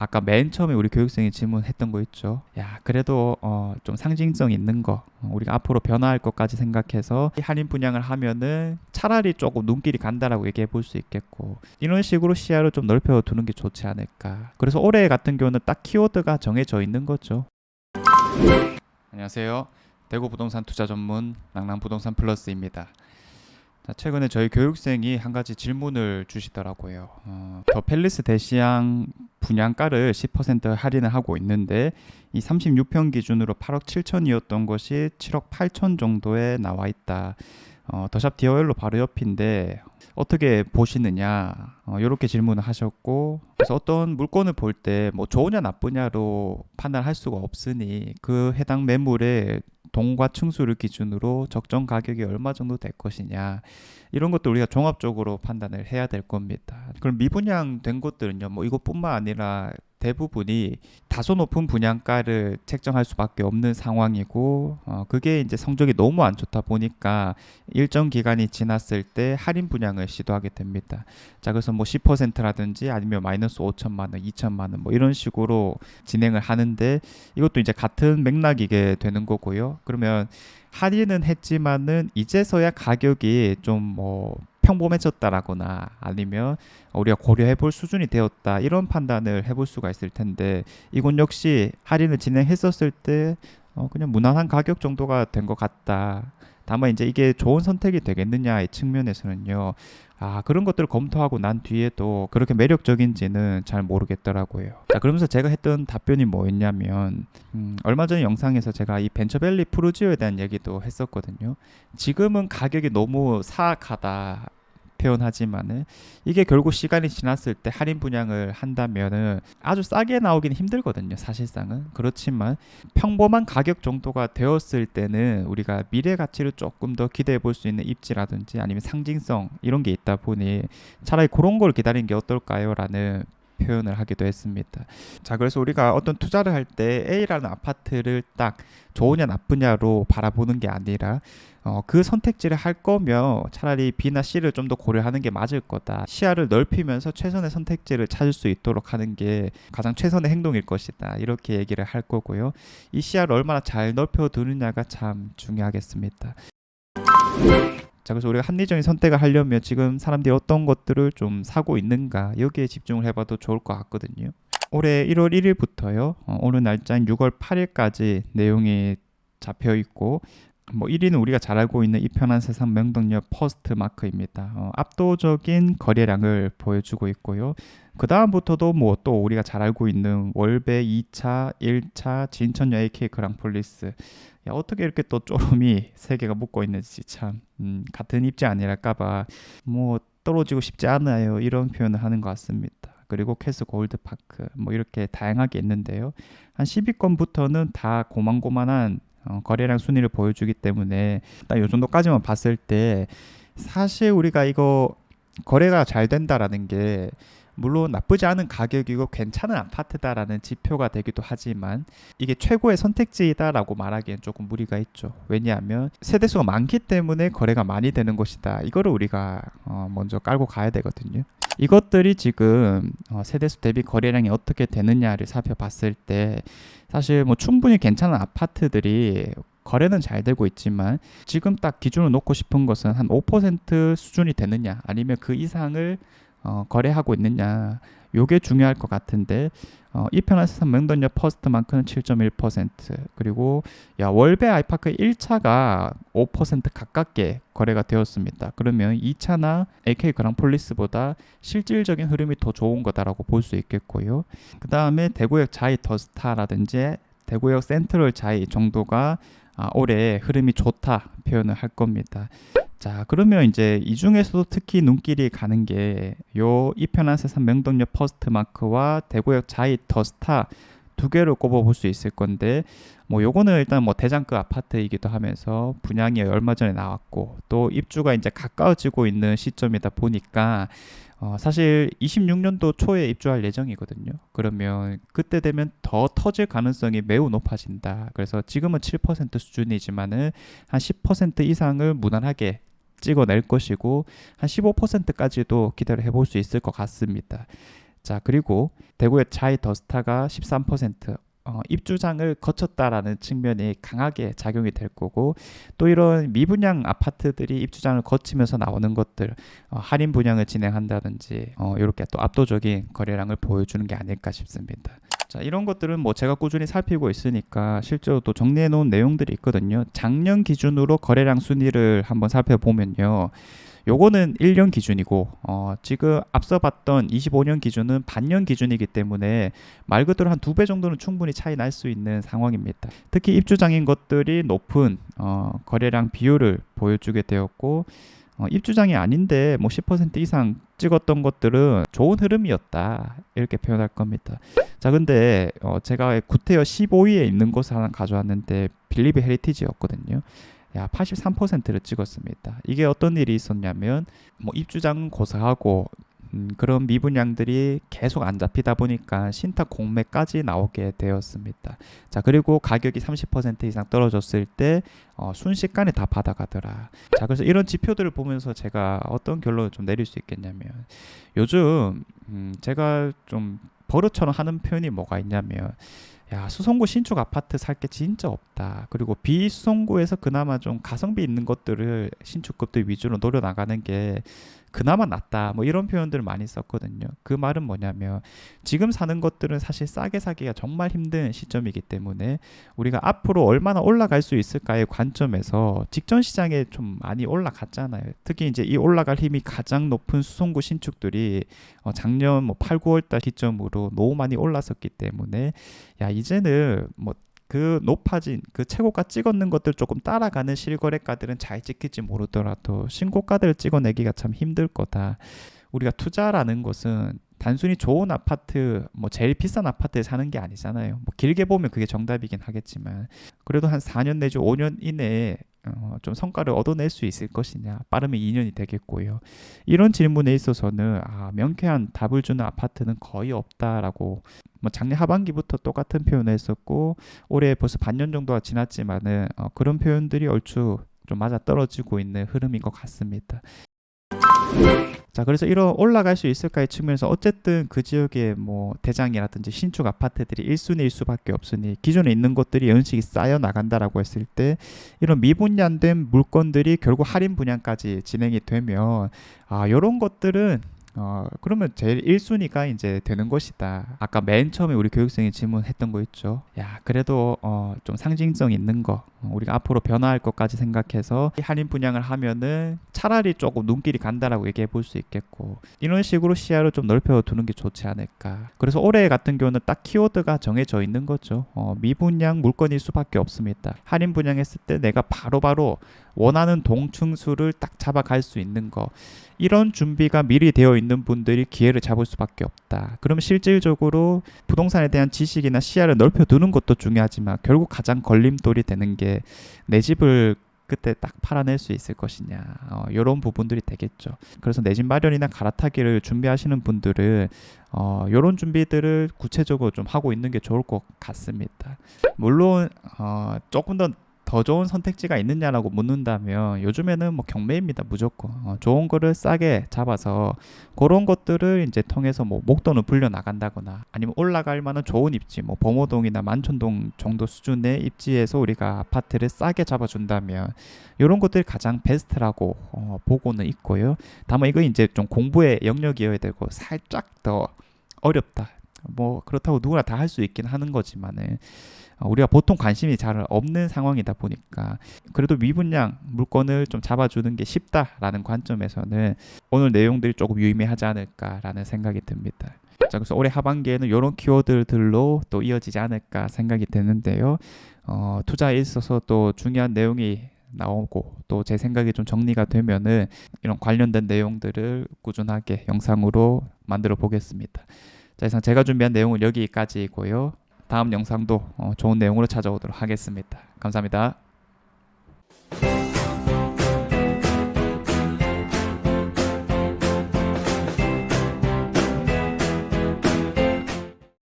아까 맨 처음에 우리 교육생이 질문했던 거 있죠. 야, 그래도 좀 상징성 있는 거, 우리가 앞으로 변화할 것까지 생각해서 할인 분양을 하면은 차라리 조금 눈길이 간다라고 얘기해 볼 수 있겠고, 이런 식으로 시야를 좀 넓혀 두는 게 좋지 않을까. 그래서 올해 같은 경우는 딱 키워드가 정해져 있는 거죠. 안녕하세요. 대구 부동산 투자 전문 낭랑 부동산 플러스입니다. 자, 최근에 저희 교육생이 한 가지 질문을 주시더라고요. 더 팰리스 대시양 분양가를 10% 할인을 하고 있는데 이 36평 기준으로 8억 7천이었던 것이 7억 8천 정도에 나와 있다. 더샵 디어웰로 바로 옆인데 어떻게 보시느냐, 이렇게 질문을 하셨고, 그래서 어떤 물건을 볼 때 뭐 좋으냐 나쁘냐로 판단할 수가 없으니 그 해당 매물의 동과 층수를 기준으로 적정 가격이 얼마 정도 될 것이냐, 이런 것도 우리가 종합적으로 판단을 해야 될 겁니다. 그럼 미분양된 곳들은요, 뭐 이것뿐만 아니라 대부분이 다소 높은 분양가를 책정할 수밖에 없는 상황이고, 그게 이제 성적이 너무 안 좋다 보니까 일정 기간이 지났을 때 할인 분양을 시도하게 됩니다. 자, 그래서 뭐 10%라든지 아니면 마이너스 5천만 원, 2천만 원 뭐 이런 식으로 진행을 하는데, 이것도 이제 같은 맥락이게 되는 거고요. 그러면 할인은 했지만은 이제서야 가격이 좀 뭐 평범해졌다라거나 아니면 우리가 고려해 볼 수준이 되었다, 이런 판단을 해볼 수가 있을 텐데, 이건 역시 할인을 진행했었을 때 그냥 무난한 가격 정도가 된 것 같다. 다만 이제 이게 좋은 선택이 되겠느냐의 측면에서는요, 그런 것들을 검토하고 난 뒤에도 그렇게 매력적인지는 잘 모르겠더라고요. 자, 그러면서 제가 했던 답변이 뭐였냐면, 얼마 전 영상에서 제가 이 벤처밸리 푸르지오에 대한 얘기도 했었거든요. 지금은 가격이 너무 사악하다 표현하지만은 이게 결국 시간이 지났을 때 할인 분양을 한다면은 아주 싸게 나오기는 힘들거든요, 사실상은. 그렇지만 평범한 가격 정도가 되었을 때는 우리가 미래 가치를 조금 더 기대해 볼 수 있는 입지라든지 아니면 상징성, 이런 게 있다 보니 차라리 그런 걸 기다리는 게 어떨까요? 라는 표현을 하기도 했습니다. 자, 그래서 우리가 어떤 투자를 할 때 A라는 아파트를 딱 좋으냐 나쁘냐로 바라보는 게 아니라, 그 선택지를 할 거면 차라리 B나 C를 좀 더 고려하는 게 맞을 거다. 시야를 넓히면서 최선의 선택지를 찾을 수 있도록 하는 게 가장 최선의 행동일 것이다, 이렇게 얘기를 할 거고요. 이 시야를 얼마나 잘 넓혀 두느냐가 참 중요하겠습니다. 자, 그래서 우리가 합리적인 선택을 하려면 지금 사람들이 어떤 것들을 좀 사고 있는가, 여기에 집중을 해봐도 좋을 것 같거든요. 올해 1월 1일부터요, 오늘 날짜인 6월 8일까지 내용이 잡혀 있고, 뭐 1위는 우리가 잘 알고 있는 이편한 세상 명동역 퍼스트 마크입니다. 압도적인 거래량을 보여주고 있고요. 그 다음부터도 뭐 또 우리가 잘 알고 있는 월배 2차, 1차, 진천역 AK 그랑폴리스. 야, 어떻게 이렇게 또 쪼름이 세 개가 묶고 있는지 참, 같은 입지 아니랄까봐 뭐 떨어지고 싶지 않아요, 이런 표현을 하는 것 같습니다. 그리고 캐스 골드파크 뭐 이렇게 다양하게 있는데요. 한 10위권부터는 다 고만고만한 거래량 순위를 보여주기 때문에 딱 이 정도까지만 봤을 때 사실 우리가 이거 거래가 잘 된다라는 게 물론 나쁘지 않은 가격이고 괜찮은 아파트다라는 지표가 되기도 하지만, 이게 최고의 선택지이다라고 말하기엔 조금 무리가 있죠. 왜냐하면 세대수가 많기 때문에 거래가 많이 되는 것이다, 이거를 우리가 먼저 깔고 가야 되거든요. 이것들이 지금 세대수 대비 거래량이 어떻게 되느냐를 살펴봤을 때 사실 뭐 충분히 괜찮은 아파트들이 거래는 잘 되고 있지만, 지금 딱 기준을 놓고 싶은 것은 한 5% 수준이 되느냐 아니면 그 이상을 거래하고 있느냐, 요게 중요할 것 같은데, 이편한 세상 명동역 퍼스트만큼은 7.1%, 그리고 월배 아이파크 1차가 5% 가깝게 거래가 되었습니다. 그러면 2차나 AK 그랑폴리스보다 실질적인 흐름이 더 좋은 거다라고 볼 수 있겠고요. 그 다음에 대구역 자이 더스타라든지 대구역 센트럴 자이 정도가 올해 흐름이 좋다 표현을 할 겁니다. 자, 그러면 이제 이 중에서도 특히 눈길이 가는 게 요 이편한 세상 명동역 퍼스트마크와 대구역 자이 더스타 두 개를 꼽아볼 수 있을 건데, 뭐 요거는 일단 뭐 대장급 아파트이기도 하면서 분양이 얼마 전에 나왔고 또 입주가 이제 가까워지고 있는 시점이다 보니까 사실 26년도 초에 입주할 예정이거든요. 그러면 그때 되면 더 터질 가능성이 매우 높아진다. 그래서 지금은 7% 수준이지만은 한 10% 이상을 무난하게 찍어낼 것이고 한 15%까지도 기대를 해볼 수 있을 것 같습니다. 자, 그리고 대구의 차이 더스타가 13%, 입주장을 거쳤다라는 측면이 강하게 작용이 될 거고, 또 이런 미분양 아파트들이 입주장을 거치면서 나오는 것들, 할인 분양을 진행한다든지 이렇게 또 압도적인 거래량을 보여주는 게 아닐까 싶습니다. 자, 이런 것들은 뭐 제가 꾸준히 살피고 있으니까 실제로 또 정리해 놓은 내용들이 있거든요. 작년 기준으로 거래량 순위를 한번 살펴보면요, 요거는 1년 기준이고 지금 앞서 봤던 25년 기준은 반년 기준이기 때문에 말 그대로 한 2배 정도는 충분히 차이 날 수 있는 상황입니다. 특히 입주장인 것들이 높은 거래량 비율을 보여주게 되었고, 입주장이 아닌데 뭐 10% 이상 찍었던 것들은 좋은 흐름이었다, 이렇게 표현할 겁니다. 자, 근데 제가 구태여 15위에 있는 곳을 하나 가져왔는데 빌리브 헤리티지였거든요. 야, 83%를 찍었습니다. 이게 어떤 일이 있었냐면, 뭐 입주장은 고사하고 그런 미분양들이 계속 안 잡히다 보니까 신탁 공매까지 나오게 되었습니다. 자, 그리고 가격이 30% 이상 떨어졌을 때 순식간에 다 받아가더라. 자, 그래서 이런 지표들을 보면서 제가 어떤 결론을 좀 내릴 수 있겠냐면, 요즘 제가 좀 버릇처럼 하는 표현이 뭐가 있냐면, 야, 수성구 신축 아파트 살 게 진짜 없다. 그리고 비수성구에서 그나마 좀 가성비 있는 것들을 신축급들 위주로 노려 나가는 게 그나마 낫다, 뭐 이런 표현들을 많이 썼거든요. 그 말은 뭐냐면, 지금 사는 것들은 사실 싸게 사기가 정말 힘든 시점이기 때문에 우리가 앞으로 얼마나 올라갈 수 있을까의 관점에서 직전 시장에 좀 많이 올라갔잖아요. 특히 이제 이 올라갈 힘이 가장 높은 수성구 신축들이 작년 뭐 8, 9월달 기점으로 너무 많이 올랐었기 때문에, 야, 이제는 뭐 그 높아진 그 최고가 찍었는 것들 조금 따라가는 실거래가들은 잘 찍힐지 모르더라도 신고가들을 찍어내기가 참 힘들 거다. 우리가 투자라는 것은 단순히 좋은 아파트, 뭐 제일 비싼 아파트에 사는 게 아니잖아요. 뭐 길게 보면 그게 정답이긴 하겠지만, 그래도 한 4년 내지 5년 이내에 좀 성과를 얻어낼 수 있을 것이냐, 빠르면 2년이 되겠고요. 이런 질문에 있어서는 명쾌한 답을 주는 아파트는 거의 없다라고, 뭐 작년 하반기부터 똑같은 표현을 했었고, 올해 벌써 반년 정도가 지났지만은 그런 표현들이 얼추 좀 맞아 떨어지고 있는 흐름인 것 같습니다. 자, 그래서 이런 올라갈 수 있을까의 측면에서 어쨌든 그 지역의 뭐 대장이라든지 신축 아파트들이 1순위일 수밖에 없으니, 기존에 있는 것들이 연식이 쌓여 나간다라고 했을 때 이런 미분양된 물건들이 결국 할인 분양까지 진행이 되면, 이런 것들은 그러면 제일 1순위가 이제 되는 것이다. 아까 맨 처음에 우리 교육생이 질문했던 거 있죠. 야, 그래도 좀 상징성 있는 거, 우리가 앞으로 변화할 것까지 생각해서 할인 분양을 하면은 차라리 조금 눈길이 간다라고 얘기해 볼 수 있겠고, 이런 식으로 시야를 좀 넓혀 두는 게 좋지 않을까. 그래서 올해 같은 경우는 딱 키워드가 정해져 있는 거죠. 미분양 물건일 수밖에 없습니다. 할인 분양했을 때 내가 바로바로 원하는 동층수를 딱 잡아갈 수 있는 거, 이런 준비가 미리 되어 있는 분들이 기회를 잡을 수밖에 없다. 그러면 실질적으로 부동산에 대한 지식이나 시야를 넓혀두는 것도 중요하지만, 결국 가장 걸림돌이 되는 게 내 집을 그때 딱 팔아낼 수 있을 것이냐, 이런 부분들이 되겠죠. 그래서 내 집 마련이나 갈아타기를 준비하시는 분들은 이런 준비들을 구체적으로 좀 하고 있는 게 좋을 것 같습니다. 물론 조금 더 좋은 선택지가 있느냐라고 묻는다면, 요즘에는 뭐 경매입니다. 무조건 좋은 거를 싸게 잡아서 그런 것들을 이제 통해서 뭐 목돈을 불려 나간다거나, 아니면 올라갈 만한 좋은 입지, 뭐 범호동이나 만촌동 정도 수준의 입지에서 우리가 아파트를 싸게 잡아준다면 이런 것들이 가장 베스트라고 보고는 있고요. 다만 이거 이제 좀 공부의 영역이어야 되고 살짝 더 어렵다, 뭐 그렇다고 누구나 다 할 수 있긴 하는 거지만은, 우리가 보통 관심이 잘 없는 상황이다 보니까 그래도 미분양 물건을 좀 잡아주는 게 쉽다라는 관점에서는 오늘 내용들이 조금 유의미하지 않을까라는 생각이 듭니다. 자, 그래서 올해 하반기에는 이런 키워드들로 또 이어지지 않을까 생각이 되는데요. 투자에 있어서 또 중요한 내용이 나오고 또 제 생각이 좀 정리가 되면은 이런 관련된 내용들을 꾸준하게 영상으로 만들어 보겠습니다. 자, 이상 제가 준비한 내용은 여기까지이고요. 다음 영상도 좋은 내용으로 찾아오도록 하겠습니다. 감사합니다.